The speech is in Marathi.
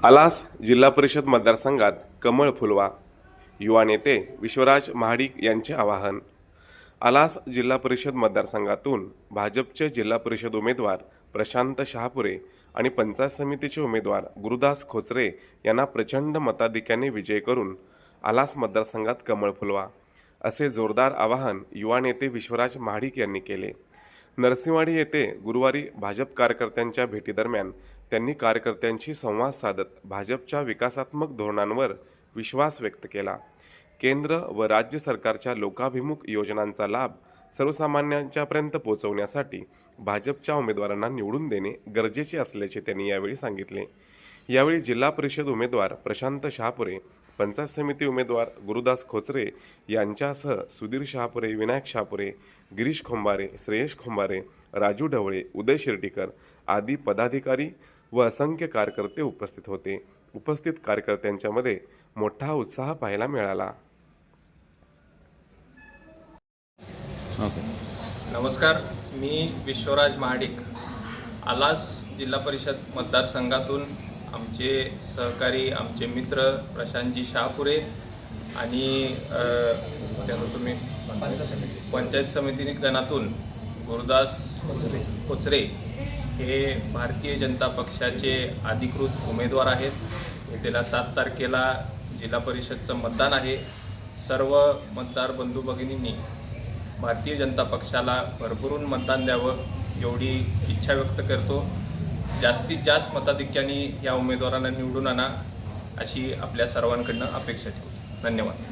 आलास जिल्हा परिषद मतदारसंघात कमळ फुलवा. युवा नेते विश्वराज महाडिक यांचे आवाहन. आलास जिल्हा परिषद मतदारसंघातून भाजपचे जिल्हा परिषद उमेदवार प्रशांत शहापुरे आणि पंचायत समितीचे उमेदवार गुरुदास खोचरे यांना प्रचंड मताधिक्याने विजय करून आलास मतदारसंघात कमळ फुलवा, असे जोरदार आवाहन युवा नेते विश्वराज महाडिक यांनी केले. नरसिंहवाडी येथे गुरुवारी भाजप कार्यकर्त्यांच्या भेटीदरम्यान त्यांनी कार्यकर्त्यांशी संवाद साधत भाजपच्या विकासात्मक धोरणांवर विश्वास व्यक्त केला. केंद्र व राज्य सरकारच्या लोकाभिमुख योजनांचा लाभ सर्वसामान्यांच्यापर्यंत पोहोचवण्यासाठी भाजपच्या उमेदवारांना निवडून देणे गरजेचे असल्याचे त्यांनी यावेळी सांगितले. यावेळी जिल्हा परिषद उमेदवार प्रशांत शहापुरे, पंचायत समिती उमेदवार गुरुदास खोचरे यांच्यासह सुधीर शहापुरे, विनायक शहापुरे, गिरीश खोंबारे, श्रेयश खोंबारे, राजू ढवळे, उदय शिर्डीकर आदी पदाधिकारी व असंख्य कार्यकर्ते उपस्थित होते. उपस्थित कार्यकर्त्यांच्यामध्ये मोठा उत्साह पाहायला मिळाला. नमस्कार, मी विश्वराज महाडिक. आलास जिल्हा परिषद मतदारसंघातून आमचे सहकारी, आमचे मित्र प्रशांतजी शहापुरे आणि तुम्ही पंचायत समिती गणातून गुरुदास खोचरे हे भारतीय जनता पक्षाचे अधिकृत उमेदवार आहेत. येत्या 7 तारखेला जिल्हा परिषदचं मतदान आहे. सर्व मतदार बंधू भगिनींनी भारतीय जनता पक्षाला भरभरून मतदान द्यावं एवढी इच्छा व्यक्त करतो. जास्तीत जास्त मताधिक्याने या उमेदवारांना निवडून आणा अशी आपल्या सर्वांकडून अपेक्षा ठेवतो. धन्यवाद.